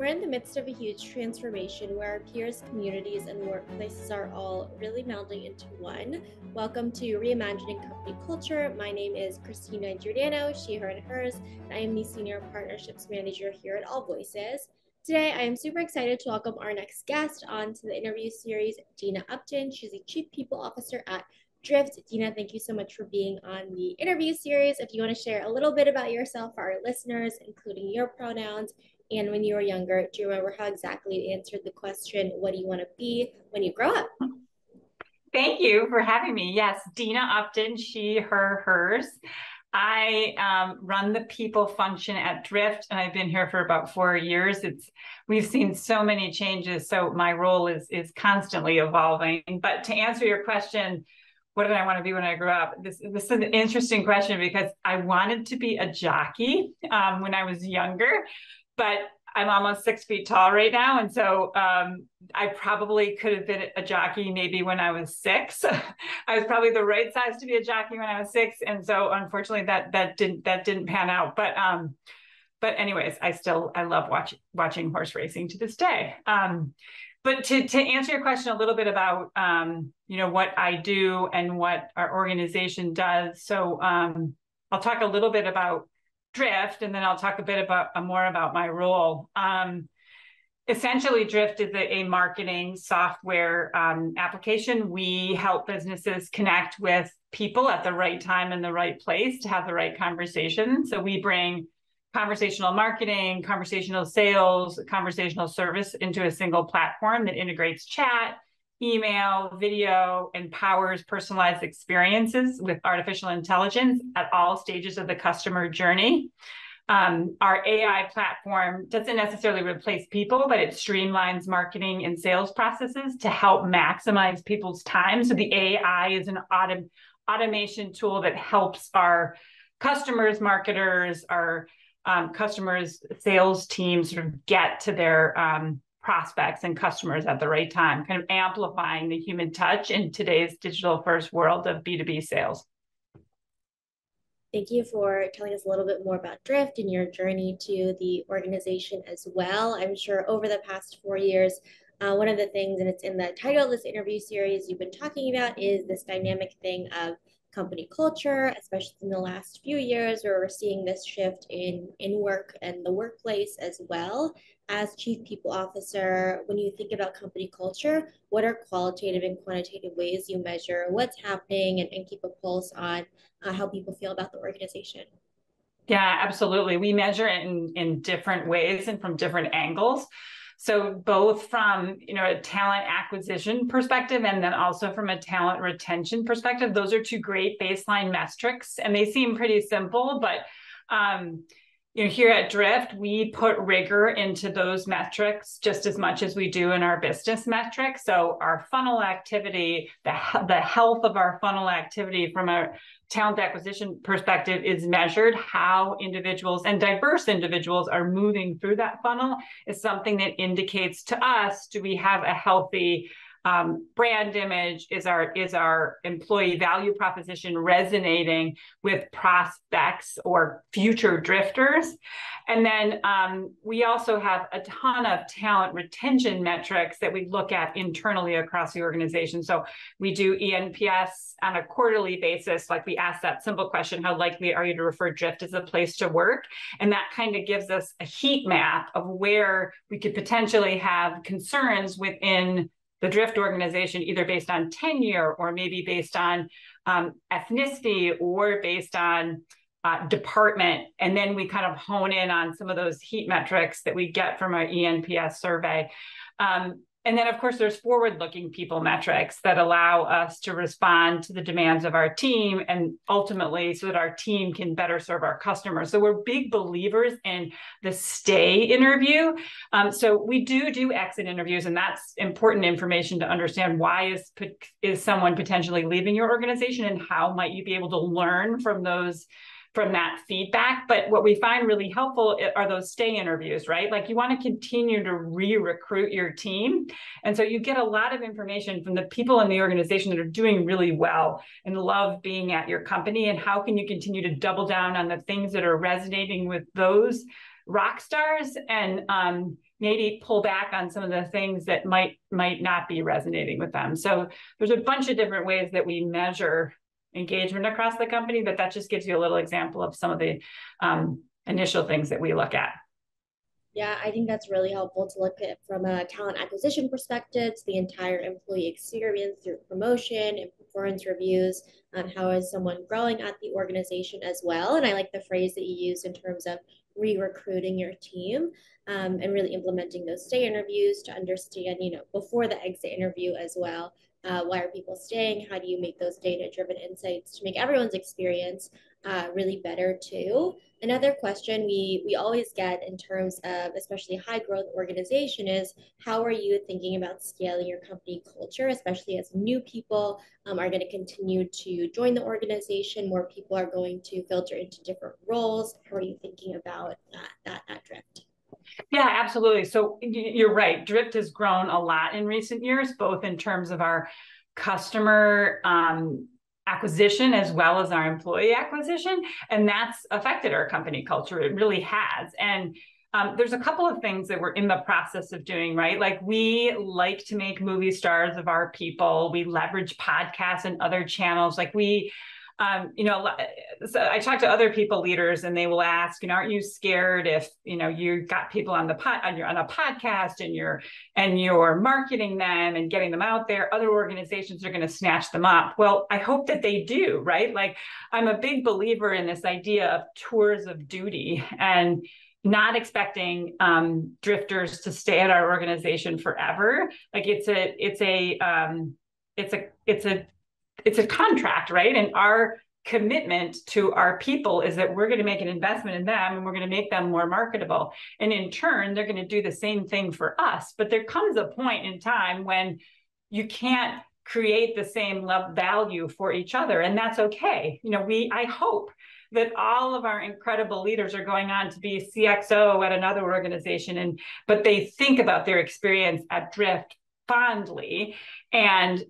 We're in the midst of a huge transformation where our peers, communities, and workplaces are all really melding into one. Welcome to Reimagining Company Culture. My name is Christina Giordano, she, her, and hers, and I am the Senior Partnerships Manager here at AllVoices. Today, I am super excited to welcome our next guest onto the interview series, Dena Upton. She's the Chief People Officer at Drift. Dena, thank you so much for being on the interview series. If you want to share a little bit about yourself for our listeners, including your pronouns, and when you were younger, do you remember how exactly you answered the question, what do you want to be when you grow up? Thank you for having me. Yes, Dena Upton, she, her, hers. I run the people function at Drift, and I've been here for about 4 years. We've seen so many changes, so my role is constantly evolving. But to answer your question, what did I want to be when I grew up? This is an interesting question because I wanted to be a jockey when I was younger, but I'm almost 6 feet tall right now. And so I probably could have been a jockey maybe when I was 6. I was probably the right size to be a jockey when I was 6. And so unfortunately that didn't pan out. But anyways, I love watching horse racing to this day. But to answer your question a little bit about what I do and what our organization does. So I'll talk a little bit about Drift, and then I'll talk a bit more about my role. Essentially, Drift is a marketing software application. We help businesses connect with people at the right time in the right place to have the right conversation. So we bring conversational marketing, conversational sales, conversational service into a single platform that integrates chat, email, video, and powers personalized experiences with artificial intelligence at all stages of the customer journey. Our AI platform doesn't necessarily replace people, but it streamlines marketing and sales processes to help maximize people's time. So the AI is an automation tool that helps our customers, marketers, our customers, sales teams sort of get to their prospects and customers at the right time, kind of amplifying the human touch in today's digital first world of B2B sales. Thank you for telling us a little bit more about Drift and your journey to the organization as well. I'm sure over the past 4 years, one of the things, and it's in the title of this interview series you've been talking about, is this dynamic thing of company culture, especially in the last few years where we're seeing this shift in work and the workplace as well. As Chief People Officer, when you think about company culture, what are qualitative and quantitative ways you measure what's happening and keep a pulse on how people feel about the organization? Yeah, absolutely. We measure it in different ways and from different angles. So both from a talent acquisition perspective and then also from a talent retention perspective, those are two great baseline metrics, and they seem pretty simple, but here at Drift, we put rigor into those metrics just as much as we do in our business metrics. So our funnel activity, the health of our funnel activity from a talent acquisition perspective is measured. How individuals and diverse individuals are moving through that funnel is something that indicates to us, do we have a healthy brand image? Is our employee value proposition resonating with prospects or future drifters? And then we also have a ton of talent retention metrics that we look at internally across the organization. So we do ENPS on a quarterly basis. Like, we ask that simple question, how likely are you to refer Drift as a place to work? And that kind of gives us a heat map of where we could potentially have concerns within the Drift organization, either based on tenure or maybe based on ethnicity or based on department. And then we kind of hone in on some of those heat metrics that we get from our ENPS survey. And then, of course, there's forward-looking people metrics that allow us to respond to the demands of our team and ultimately so that our team can better serve our customers. So we're big believers in the stay interview. So we do exit interviews, and that's important information to understand. Why is someone potentially leaving your organization, and how might you be able to learn from that feedback? But what we find really helpful are those stay interviews, right? Like, you want to continue to re-recruit your team. And so you get a lot of information from the people in the organization that are doing really well and love being at your company. And how can you continue to double down on the things that are resonating with those rock stars and maybe pull back on some of the things that might not be resonating with them. So there's a bunch of different ways that we measure engagement across the company, but that just gives you a little example of some of the initial things that we look at. Yeah, I think that's really helpful to look at from a talent acquisition perspective to the entire employee experience through promotion and performance reviews. How is someone growing at the organization as well? And I like the phrase that you use in terms of re-recruiting your team, and really implementing those stay interviews to understand, before the exit interview as well. Why are people staying? How do you make those data-driven insights to make everyone's experience really better too? Another question we always get in terms of especially high growth organization is how are you thinking about scaling your company culture, especially as new people are going to continue to join the organization, more people are going to filter into different roles. How are you thinking about that drift? Yeah, absolutely. So you're right. Drift has grown a lot in recent years, both in terms of our customer acquisition as well as our employee acquisition. And that's affected our company culture. It really has. And there's a couple of things that we're in the process of doing, right? Like we like to make movie stars of our people. We leverage podcasts and other channels. Like we, so I talk to other people leaders and they will ask, aren't you scared if, you got people on on a podcast and you're marketing them and getting them out there, other organizations are going to snatch them up. Well, I hope that they do, right? Like I'm a big believer in this idea of tours of duty and not expecting drifters to stay at our organization forever. Like it's a contract, right? And our commitment to our people is that we're going to make an investment in them and we're going to make them more marketable. And in turn, they're going to do the same thing for us. But there comes a point in time when you can't create the same value for each other. And that's okay. I hope that all of our incredible leaders are going on to be CXO at another organization, but they think about their experience at Drift fondly, and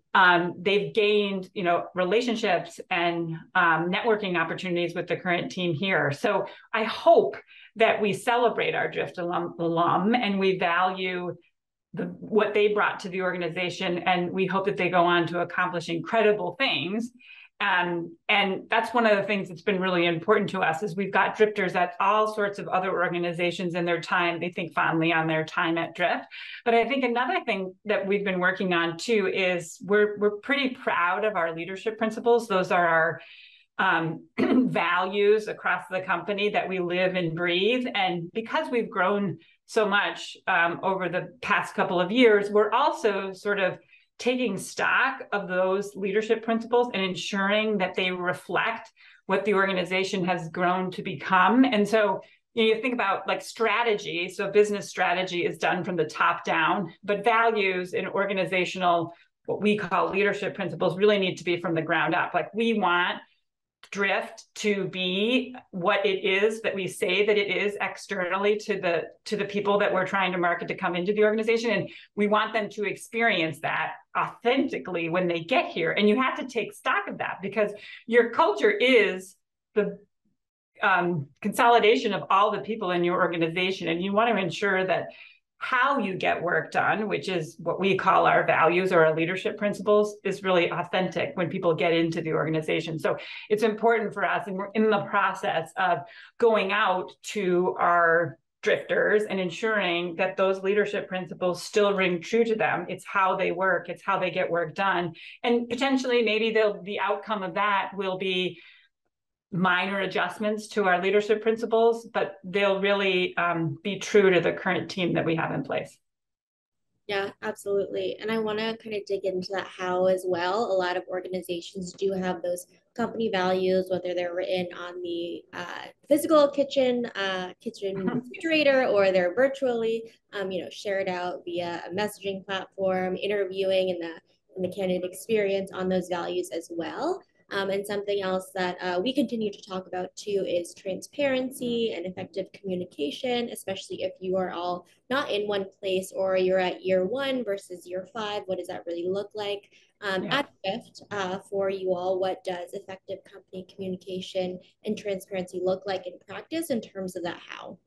they've gained relationships and networking opportunities with the current team here. So I hope that we celebrate our Drift alum and we value what they brought to the organization, and we hope that they go on to accomplish incredible things. And that's one of the things that's been really important to us is we've got drifters at all sorts of other organizations in their time. They think fondly on their time at Drift. But I think another thing that we've been working on too is we're pretty proud of our leadership principles. Those are our values across the company that we live and breathe. And because we've grown so much over the past couple of years, we're also sort of taking stock of those leadership principles and ensuring that they reflect what the organization has grown to become. And so you think about like strategy. So business strategy is done from the top down, but values and organizational, what we call leadership principles, really need to be from the ground up. Like we want Drift to be what it is that we say that it is externally to the people that we're trying to market to come into the organization, and we want them to experience that authentically when they get here. And you have to take stock of that because your culture is the consolidation of all the people in your organization, and you want to ensure that how you get work done, which is what we call our values or our leadership principles, is really authentic when people get into the organization. So it's important for us, and we're in the process of going out to our drifters and ensuring that those leadership principles still ring true to them. It's how they work, it's how they get work done. And potentially maybe the outcome of that will be minor adjustments to our leadership principles, but they'll really be true to the current team that we have in place. Yeah, absolutely. And I want to kind of dig into that how as well. A lot of organizations do have those company values, whether they're written on the physical kitchen refrigerator, or they're virtually, shared out via a messaging platform, interviewing and the candidate experience on those values as well. And something else that we continue to talk about too is transparency and effective communication, especially if you are all not in one place or you're at year 1 versus year 5. What does that really look like? At Drift, for you all, what does effective company communication and transparency look like in practice in terms of that how?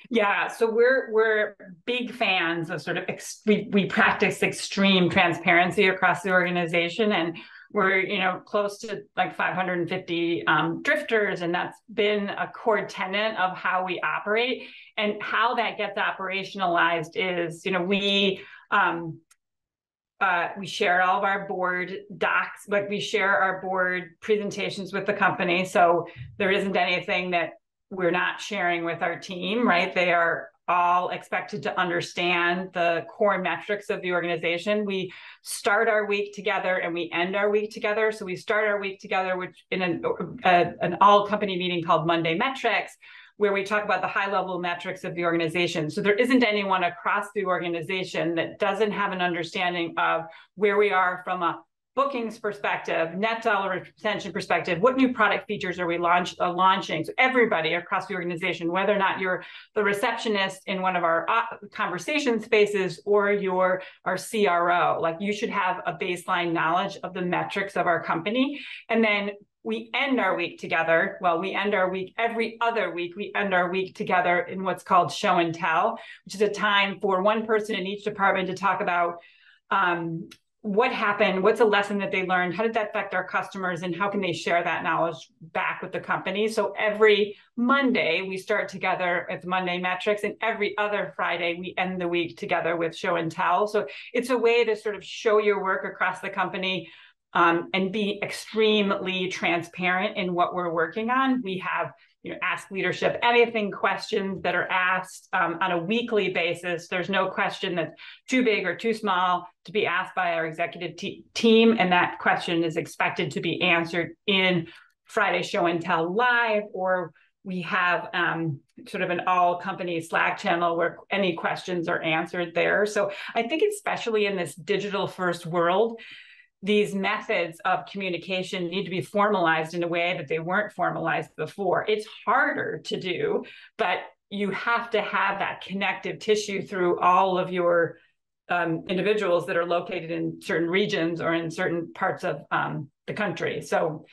Yeah, so we're big fans of sort of we practice extreme transparency across the organization, and we're close to like 550 drifters, and that's been a core tenet of how we operate. And how that gets operationalized is we share all of our board docs, like we share our board presentations with the company. So there isn't anything that we're not sharing with our team, right? They are all expected to understand the core metrics of the organization. We start our week together and we end our week together. So we start our week together, which in an all company meeting called Monday Metrics, where we talk about the high level metrics of the organization. So there isn't anyone across the organization that doesn't have an understanding of where we are from a bookings perspective, net dollar retention perspective, what new product features are we launching? So everybody across the organization, whether or not you're the receptionist in one of our conversation spaces or you're our CRO, like you should have a baseline knowledge of the metrics of our company. And then we end our week together. Well, we end our week every other week. We end our week together in what's called show and tell, which is a time for one person in each department to talk about what happened, what's a lesson that they learned, how did that affect our customers, and how can they share that knowledge back with the company. So every Monday, we start together at Monday Metrics, and every other Friday, we end the week together with show and tell. So it's a way to sort of show your work across the company, and be extremely transparent in what we're working on. We have, ask leadership anything questions that are asked on a weekly basis. There's no question that's too big or too small to be asked by our executive team. And that question is expected to be answered in Friday Show and Tell Live, or we have sort of an all company Slack channel where any questions are answered there. So I think especially in this digital first world, these methods of communication need to be formalized in a way that they weren't formalized before. It's harder to do, but you have to have that connective tissue through all of your individuals that are located in certain regions or in certain parts of the country. So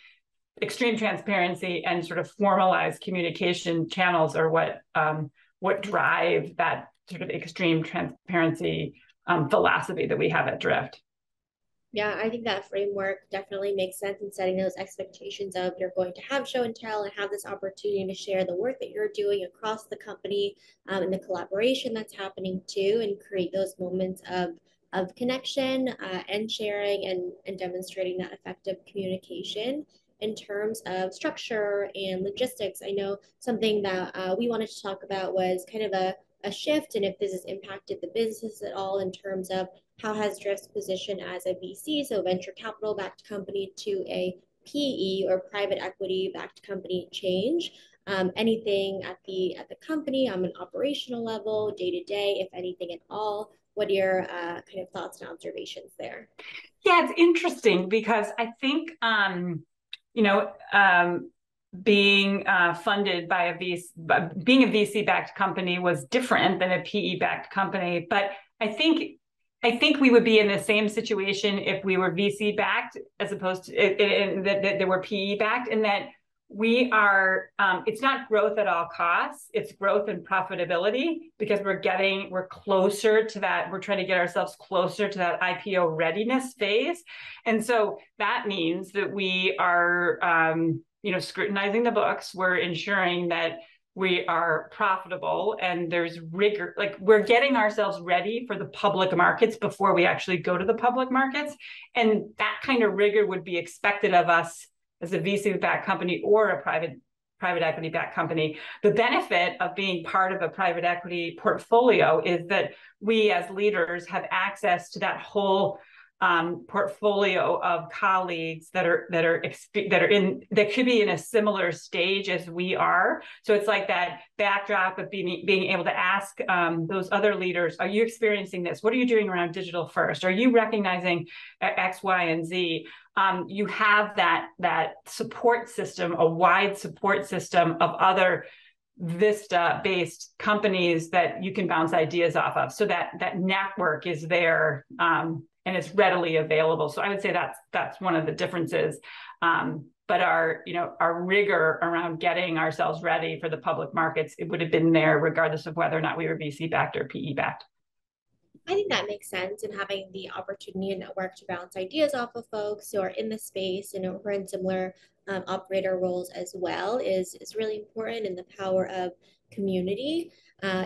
extreme transparency and sort of formalized communication channels are what drive that sort of extreme transparency philosophy that we have at Drift. Yeah, I think that framework definitely makes sense in setting those expectations of you're going to have show and tell and have this opportunity to share the work that you're doing across the company, and the collaboration that's happening too, and create those moments of connection, and sharing and demonstrating that effective communication. In terms of structure and logistics, I know something that we wanted to talk about was kind of a shift, and if this has impacted the business at all in terms of how has Drift's position as a VC, so venture capital backed company, to a PE or private equity backed company change? Anything at the company on an operational level, day to day, if anything at all? What are your kind of thoughts and observations there? Yeah, it's interesting because I think being funded by being a VC-backed company was different than a PE-backed company. But I think we would be in the same situation if we were VC-backed as opposed to that they were PE-backed, and that we are, it's not growth at all costs, it's growth and profitability, because we're closer to that. We're trying to get ourselves closer to that IPO readiness phase. And so that means that we are, scrutinizing the books. We're ensuring that we are profitable and there's rigor, like we're getting ourselves ready for the public markets before we actually go to the public markets. And that kind of rigor would be expected of us as a VC-backed company or a private equity-backed company. The benefit of being part of a private equity portfolio is that we as leaders have access to that whole portfolio of colleagues that could be in a similar stage as we are. So it's like that backdrop of being able to ask those other leaders, are you experiencing this? What are you doing around digital first? Are you recognizing X, Y, and Z? You have that support system, a wide support system of other Vista-based companies that you can bounce ideas off of. So that network is there, and it's readily available. So I would say that's one of the differences. but our rigor around getting ourselves ready for the public markets, it would have been there regardless of whether or not we were VC backed or PE backed. I think that makes sense, and having the opportunity and network to bounce ideas off of folks who are in the space and who are in similar operator roles as well is really important, and the power of community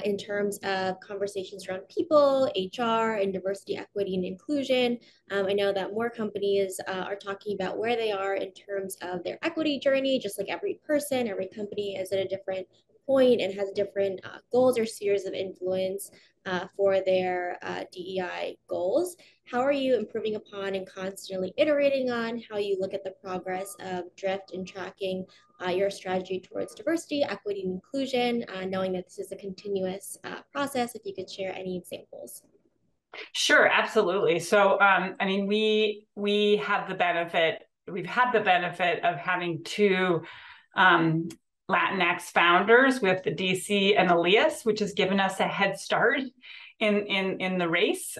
in terms of conversations around people, HR, and diversity, equity, and inclusion. I know that more companies are talking about where they are in terms of their equity journey, just like every person, every company is at a different point and has different goals or spheres of influence for their DEI goals. How are you improving upon and constantly iterating on how you look at the progress of Drift and tracking your strategy towards diversity, equity, and inclusion, knowing that this is a continuous process? If you could share any examples. Sure, absolutely. So, I mean, we have the benefit. We've had the benefit of having two Latinx founders with the DC and Elias, which has given us a head start in the race.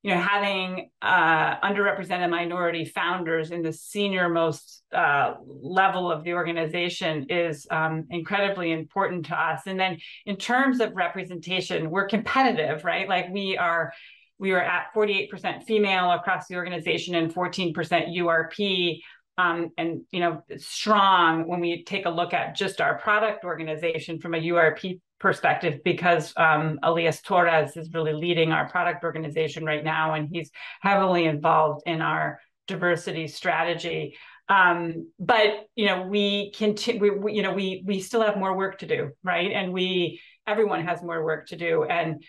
Having underrepresented minority founders in the senior most level of the organization is incredibly important to us. And then in terms of representation, we're competitive, right? Like we are at 48% female across the organization and 14% URP. And strong when we take a look at just our product organization from a URP perspective, because Elias Torres is really leading our product organization right now, and he's heavily involved in our diversity strategy. But we still have more work to do, right? And everyone has more work to do, and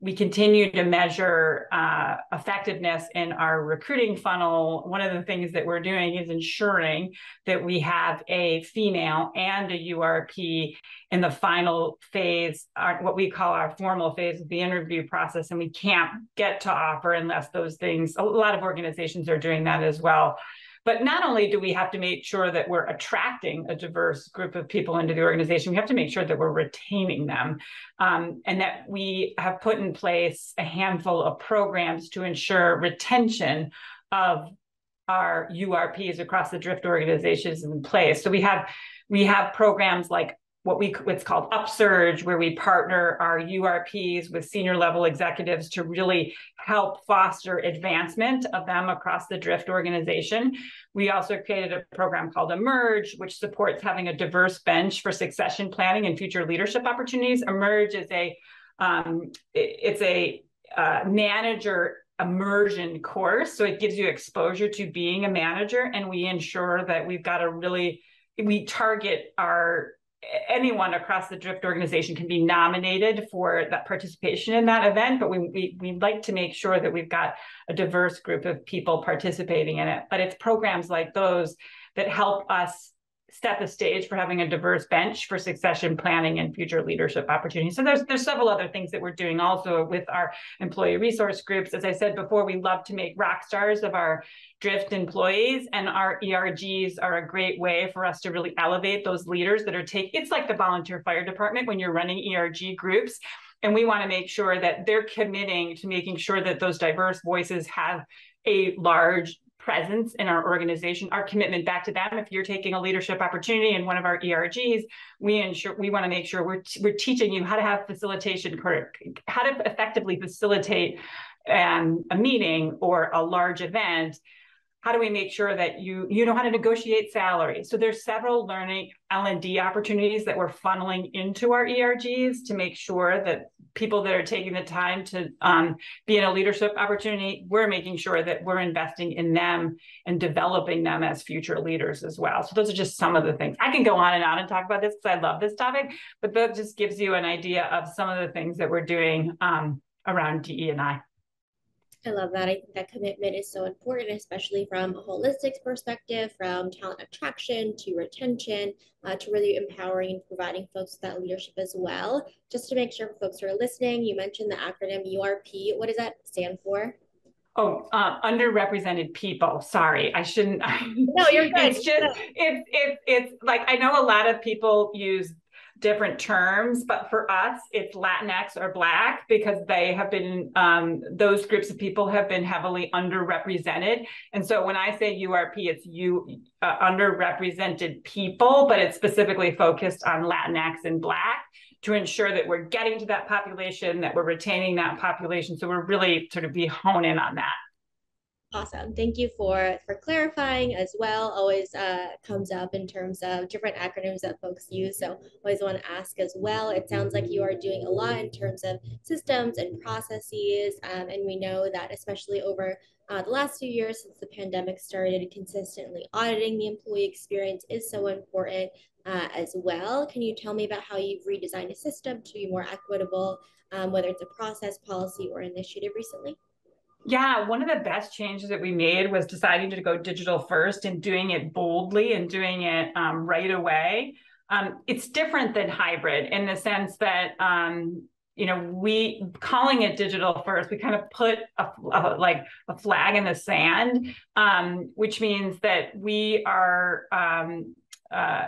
we continue to measure effectiveness in our recruiting funnel. One of the things that we're doing is ensuring that we have a female and a URP in the final phase, what we call our formal phase of the interview process. And we can't get to offer unless those things, a lot of organizations are doing that as well. But not only do we have to make sure that we're attracting a diverse group of people into the organization, we have to make sure that we're retaining them, and that we have put in place a handful of programs to ensure retention of our URPs across the Drift organizations in place. So we have programs like what's called Upsurge, where we partner our URPs with senior level executives to really help foster advancement of them across the Drift organization. We also created a program called Emerge, which supports having a diverse bench for succession planning and future leadership opportunities. Emerge is a manager immersion course, so it gives you exposure to being a manager, and we ensure that we target anyone across the Drift organization can be nominated for that participation in that event, but we'd like to make sure that we've got a diverse group of people participating in it. But it's programs like those that help us set the stage for having a diverse bench for succession planning and future leadership opportunities. So there's several other things that we're doing also with our employee resource groups. As I said before, we love to make rock stars of our Drift employees, and our ERGs are a great way for us to really elevate those leaders that are it's like the volunteer fire department when you're running ERG groups. And we want to make sure that they're committing to making sure that those diverse voices have a large presence in our organization. Our commitment back to them, if you're taking a leadership opportunity in one of our ERGs, we want to make sure we're teaching you how to have facilitation, how to effectively facilitate a meeting or a large event. How do we make sure that you know how to negotiate salary? So there's several learning L&D opportunities that we're funneling into our ERGs to make sure that people that are taking the time to be in a leadership opportunity, we're making sure that we're investing in them and developing them as future leaders as well. So those are just some of the things. I can go on and talk about this because I love this topic, but that just gives you an idea of some of the things that we're doing around DE&I. I love that. I think that commitment is so important, especially from a holistic perspective, from talent attraction to retention, to really empowering and providing folks with that leadership as well. Just to make sure folks are listening, you mentioned the acronym URP. What does that stand for? Oh, underrepresented people. Sorry, I shouldn't. No, you're good. It's just, it's like, I know a lot of people use different terms, but for us, it's Latinx or Black because they have been, those groups of people have been heavily underrepresented. And so when I say URP, it's underrepresented people, but it's specifically focused on Latinx and Black to ensure that we're getting to that population, that we're retaining that population. So we're really sort of be hone in on that. Awesome. Thank you for clarifying as well. Always comes up in terms of different acronyms that folks use. So always want to ask as well. It sounds like you are doing a lot in terms of systems and processes. And we know that especially over the last few years since the pandemic started, consistently auditing the employee experience is so important as well. Can you tell me about how you've redesigned a system to be more equitable, whether it's a process, policy, or initiative recently? Yeah, one of the best changes that we made was deciding to go digital first and doing it boldly and doing it right away. It's different than hybrid in the sense that, we calling it digital first, we kind of put a flag in the sand, which means that we are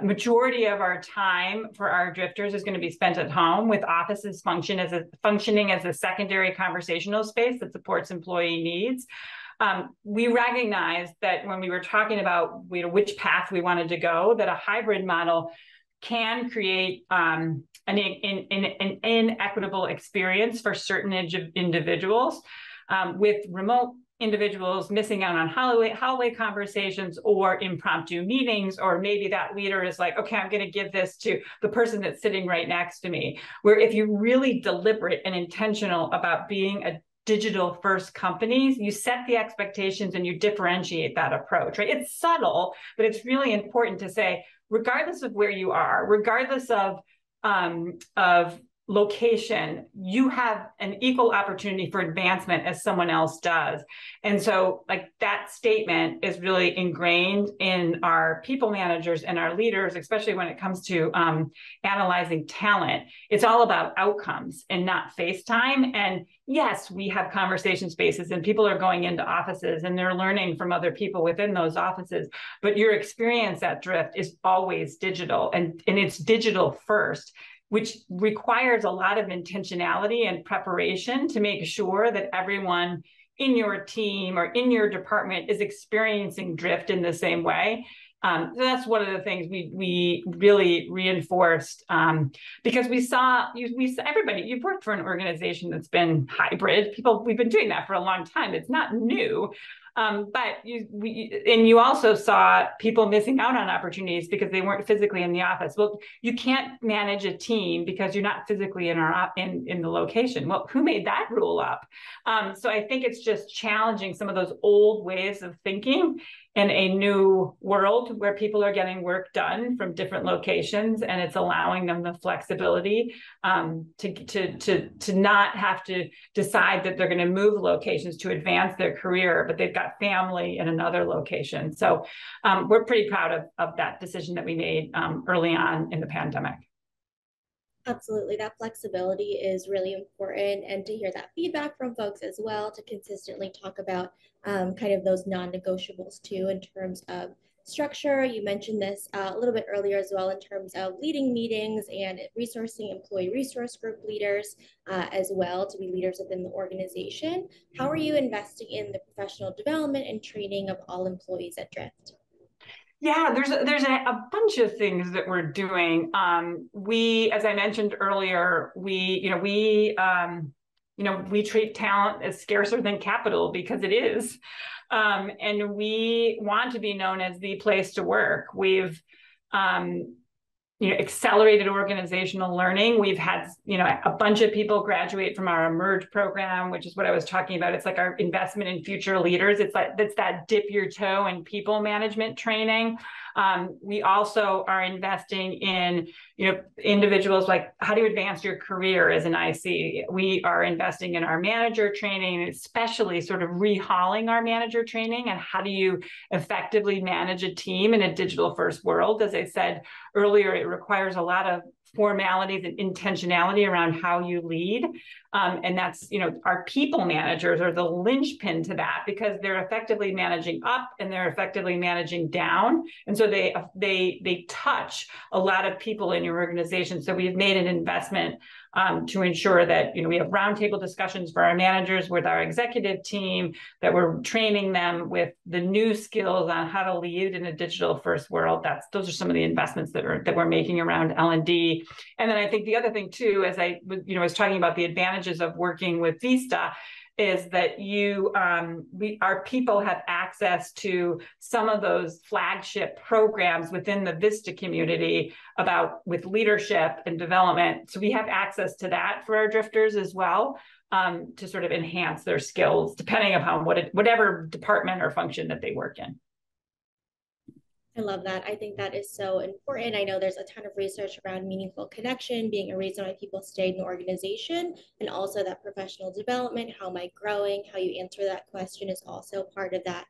majority of our time for our drifters is going to be spent at home, with offices functioning as a secondary conversational space that supports employee needs. We recognized that when we were talking about which path we wanted to go, that a hybrid model can create an inequitable experience for certain individuals, with remote individuals missing out on hallway conversations or impromptu meetings, or maybe that leader is like, okay, I'm going to give this to the person that's sitting right next to me. Where if you're really deliberate and intentional about being a digital first companies, you set the expectations and you differentiate that approach, right? It's subtle, but it's really important to say, regardless of where you are, regardless of location, you have an equal opportunity for advancement as someone else does. And so like that statement is really ingrained in our people managers and our leaders, especially when it comes to analyzing talent. It's all about outcomes and not face time. And yes, we have conversation spaces and people are going into offices and they're learning from other people within those offices, but your experience at Drift is always digital, and it's digital first, which requires a lot of intentionality and preparation to make sure that everyone in your team or in your department is experiencing Drift in the same way. So that's one of the things we really reinforced, because we saw everybody. You've worked for an organization that's been hybrid. We've been doing that for a long time. It's not new. But you also saw people missing out on opportunities because they weren't physically in the office. Well, you can't manage a team because you're not physically in the location. Well, who made that rule up? So I think it's just challenging some of those old ways of thinking in a new world where people are getting work done from different locations, and it's allowing them the flexibility to not have to decide that they're going to move locations to advance their career, but they've got family in another location. So we're pretty proud of that decision that we made early on in the pandemic. Absolutely. That flexibility is really important. And to hear that feedback from folks as well, to consistently talk about kind of those non-negotiables too, in terms of structure. You mentioned this a little bit earlier as well, in terms of leading meetings and resourcing employee resource group leaders as well to be leaders within the organization. How are you investing in the professional development and training of all employees at Drift? Yeah, there's a bunch of things that we're doing. We, as I mentioned earlier, we treat talent as scarcer than capital because it is, and we want to be known as the place to work. We've accelerated organizational learning. We've had, a bunch of people graduate from our Emerge program, which is what I was talking about. It's like our investment in future leaders. It's that dip your toe in people management training. We also are investing in, individuals like how do you advance your career as an IC. We are investing in our manager training, especially sort of rehauling our manager training and how do you effectively manage a team in a digital first world. As I said earlier, it requires a lot of formalities and intentionality around how you lead. And that's, our people managers are the linchpin to that because they're effectively managing up and they're effectively managing down. And so so they touch a lot of people in your organization. So we've made an investment to ensure that we have roundtable discussions for our managers with our executive team, that we're training them with the new skills on how to lead in a digital first world. Those are some of the investments that we're making around L&D. And then I think the other thing too, as I was talking about the advantages of working with Vista, is that our people have access to some of those flagship programs within the Vista community with leadership and development. So we have access to that for our drifters as well, to sort of enhance their skills depending upon whatever department or function that they work in. I love that. I think that is so important. I know there's a ton of research around meaningful connection being a reason why people stay in the organization, and also that professional development, how am I growing, how you answer that question is also part of that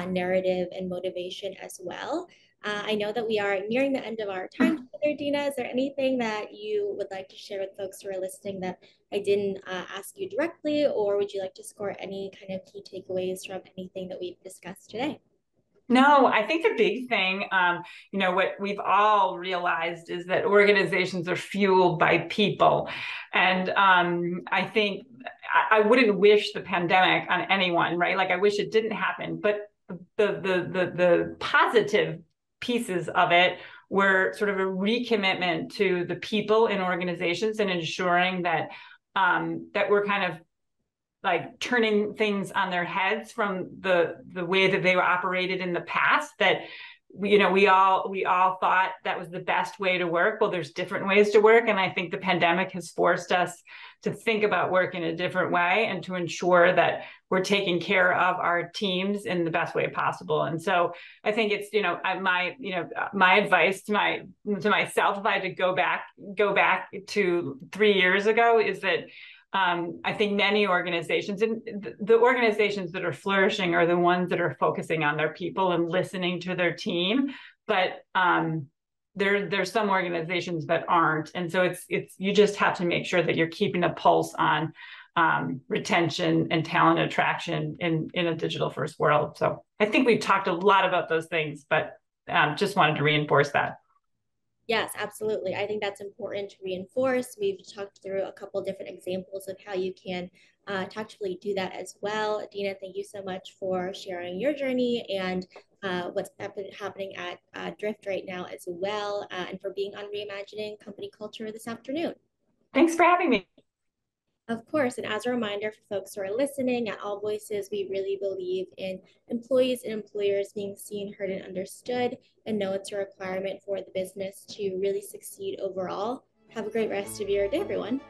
narrative and motivation as well. I know that we are nearing the end of our time together, Dena. Is there anything that you would like to share with folks who are listening that I didn't ask you directly, or would you like to score any kind of key takeaways from anything that we've discussed today? No, I think the big thing, what we've all realized is that organizations are fueled by people. And I think I wouldn't wish the pandemic on anyone, right? Like I wish it didn't happen, but the positive pieces of it were sort of a recommitment to the people in organizations and ensuring that we're kind of like turning things on their heads from the way that they were operated in the past, that we all thought that was the best way to work. Well, there's different ways to work, and I think the pandemic has forced us to think about work in a different way and to ensure that we're taking care of our teams in the best way possible. And so I think it's my advice to myself, if I had to go back to 3 years ago, is that I think many organizations, and the organizations that are flourishing are the ones that are focusing on their people and listening to their team. But there's some organizations that aren't. And so you just have to make sure that you're keeping a pulse on retention and talent attraction in a digital first world. So I think we've talked a lot about those things, but just wanted to reinforce that. Yes, absolutely. I think that's important to reinforce. We've talked through a couple different examples of how you can tactfully do that as well. Dena, thank you so much for sharing your journey and what's happening at Drift right now as well, and for being on Reimagining Company Culture this afternoon. Thanks for having me. Of course, and as a reminder for folks who are listening, at AllVoices, we really believe in employees and employers being seen, heard, and understood, and know it's a requirement for the business to really succeed overall. Have a great rest of your day, everyone.